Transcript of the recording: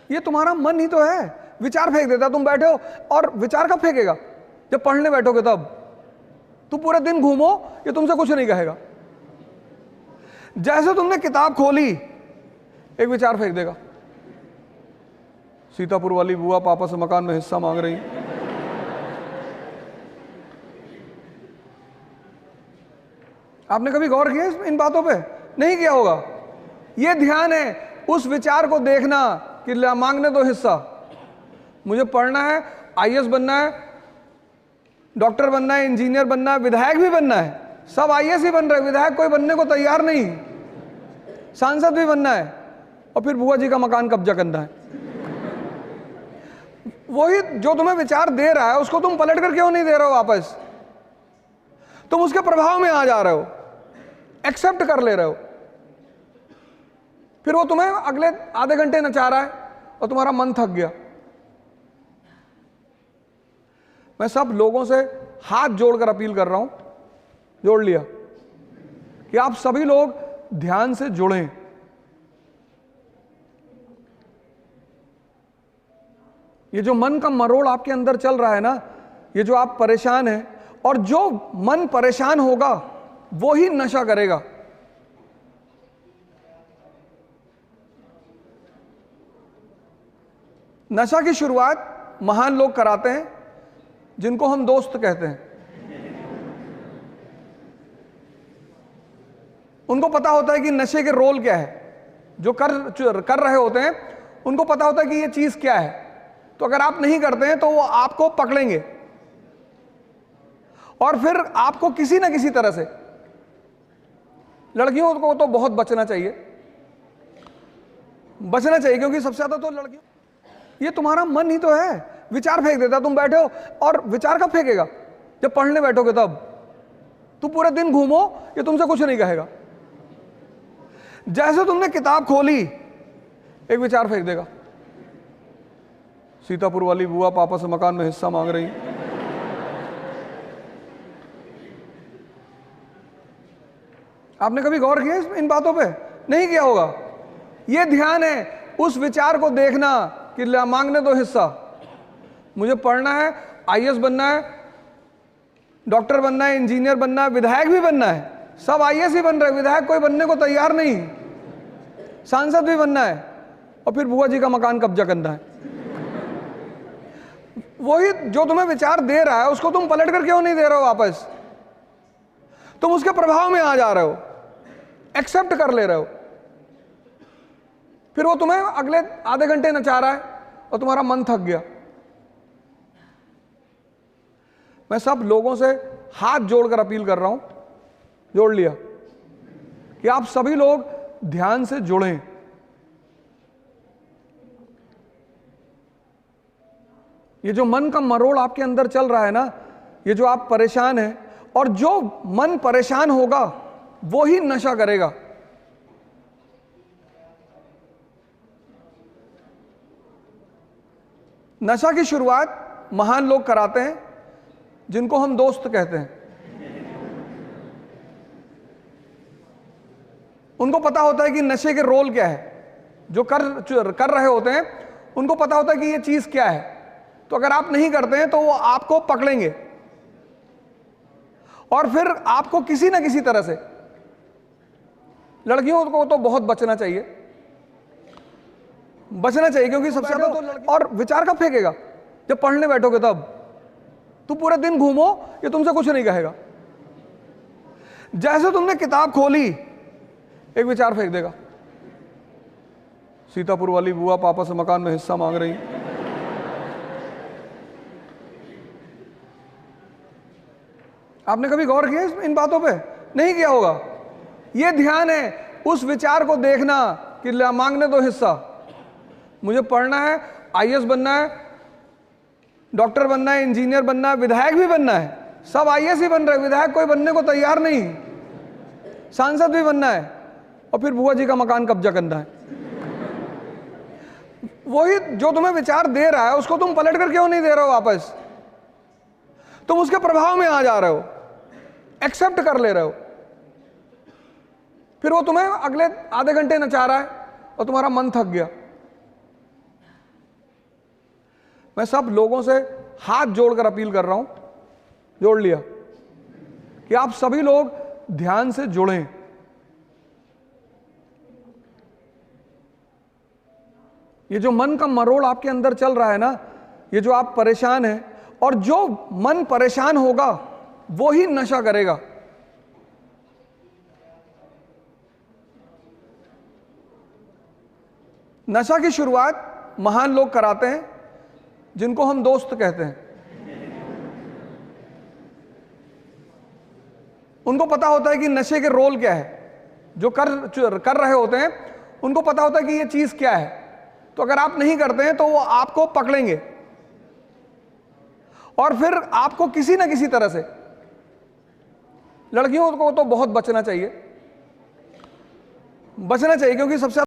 ये तुम्हारा मन ही तो है, विचार फेंक देता। तुम बैठे हो और विचार कब फेंकेगा? जब पढ़ने बैठोगे तब। तुम पूरे दिन घूमो, ये तुमसे कुछ नहीं कहेगा। जैसे तुमने किताब खोली, एक विचार फेंक देगा, सीतापुर वाली बुआ पापा से मकान में हिस्सा मांग रही। आपने कभी गौर किया इन बातों पे? नहीं किया होगा। ये ध्यान है उस विचार को देखना कि मांगने दो हिस्सा, मुझे पढ़ना है, आईएएस बनना है, डॉक्टर बनना है, इंजीनियर बनना है, विधायक भी बनना है। सब आईएएस ही बन रहे, विधायक कोई बनने को तैयार नहीं, सांसद भी बनना है, और फिर बुआ जी का मकान कब्जा करना है। वही जो तुम्हें विचार दे रहा है उसको तुम पलट कर क्यों नहीं दे रहे हो वापस? तुम उसके प्रभाव में आ जा रहे हो, एक्सेप्ट कर ले रहे हो। फिर वो तुम्हें अगले आधे घंटे नचा रहा है और तुम्हारा मन थक गया। मैं सब लोगों से हाथ जोड़कर अपील कर रहा हूं, जोड़ लिया, कि आप सभी लोग ध्यान से जुड़ें। ये जो मन का मरोड़ आपके अंदर चल रहा है ना, ये जो आप परेशान हैं, और जो मन परेशान होगा वो ही नशा करेगा। नशा की शुरुआत महान लोग कराते हैं, जिनको हम दोस्त कहते हैं। उनको पता होता है कि नशे के रोल क्या है। जो कर रहे होते हैं उनको पता होता है कि ये चीज क्या है। तो अगर आप नहीं करते हैं तो वो आपको पकड़ेंगे और फिर आपको किसी ना किसी तरह से, लड़कियों को तो बहुत बचना चाहिए, क्योंकि सबसे ज्यादा तो लड़कियों, ये तुम्हारा मन ही तो है, विचार फेंक देता। तुम बैठे हो और विचार कब फेंकेगा? जब पढ़ने बैठोगे तब। तुम पूरे दिन घूमो, ये तुमसे कुछ नहीं कहेगा। जैसे तुमने किताब खोली, एक विचार फेंक देगा, सीतापुर वाली बुआ पापा से मकान में हिस्सा मांग रही। आपने कभी गौर किया इन बातों पे? नहीं किया होगा। ये ध्यान है उस विचार को देखना कि मांगने दो हिस्सा, मुझे पढ़ना है, आईएएस बनना है, डॉक्टर बनना है, इंजीनियर बनना है, विधायक भी बनना है। सब आईएएस ही बन रहे, विधायक कोई बनने को तैयार नहीं, सांसद भी बनना है, और फिर बुआ जी का मकान कब्जा करना है। वही जो तुम्हें विचार दे रहा है उसको तुम पलट कर क्यों नहीं दे रहे हो वापस? तुम उसके प्रभाव में आ जा रहे हो, एक्सेप्ट कर ले रहे हो। फिर वो तुम्हें अगले आधे घंटे नचा रहा है और तुम्हारा मन थक गया। मैं सब लोगों से हाथ जोड़कर अपील कर रहा हूं, जोड़ लिया, कि आप सभी लोग ध्यान से जुड़ें। ये जो मन का मरोड़ आपके अंदर चल रहा है ना, ये जो आप परेशान हैं, और जो मन परेशान होगा वो ही नशा करेगा। नशा की शुरुआत महान लोग कराते हैं, जिनको हम दोस्त कहते हैं। उनको पता होता है कि नशे के रोल क्या है। जो कर रहे होते हैं उनको पता होता है कि ये चीज क्या है। तो अगर आप नहीं करते हैं तो वो आपको पकड़ेंगे और फिर आपको किसी ना किसी तरह से, लड़कियों को तो बहुत बचना चाहिए, क्योंकि सबसे ज्यादा तो, और विचार कब फेंकेगा? जब पढ़ने बैठोगे तब। तुम पूरे दिन घूमो, ये तुमसे कुछ नहीं कहेगा। जैसे तुमने किताब खोली, एक विचार फेंक देगा, सीतापुर वाली बुआ पापा से मकान में हिस्सा मांग रही। आपने कभी गौर किया इन बातों पे? नहीं किया होगा। ये ध्यान है उस विचार को देखना कि मांगने दो हिस्सा, मुझे पढ़ना है, आईएएस बनना है, डॉक्टर बनना है, इंजीनियर बनना है, विधायक भी बनना है। सब आईएएस ही बन रहे, विधायक कोई बनने को तैयार नहीं, सांसद भी बनना है, और फिर बुआ जी का मकान कब्जा करना है। वही जो तुम्हें विचार दे रहा है उसको तुम पलट कर क्यों नहीं दे रहे हो वापस? तुम उसके प्रभाव में आ जा रहे हो, एक्सेप्ट कर ले रहे हो। फिर वो तुम्हें अगले आधे घंटे नचा रहा है और तुम्हारा मन थक गया। मैं सब लोगों से हाथ जोड़कर अपील कर रहा हूं, जोड़ लिया, कि आप सभी लोग ध्यान से जुड़ें। ये जो मन का मरोड़ आपके अंदर चल रहा है ना, ये जो आप परेशान हैं, और जो मन परेशान होगा वो ही नशा करेगा। नशा की शुरुआत महान लोग कराते हैं, जिनको हम दोस्त कहते हैं। उनको पता होता है कि नशे के रोल क्या है, जो कर रहे होते हैं उनको पता होता है कि ये चीज क्या है। तो अगर आप नहीं करते हैं तो वो आपको पकड़ेंगे और फिर आपको किसी ना किसी तरह से, लड़कियों को तो बहुत बचना चाहिए, क्योंकि सबसे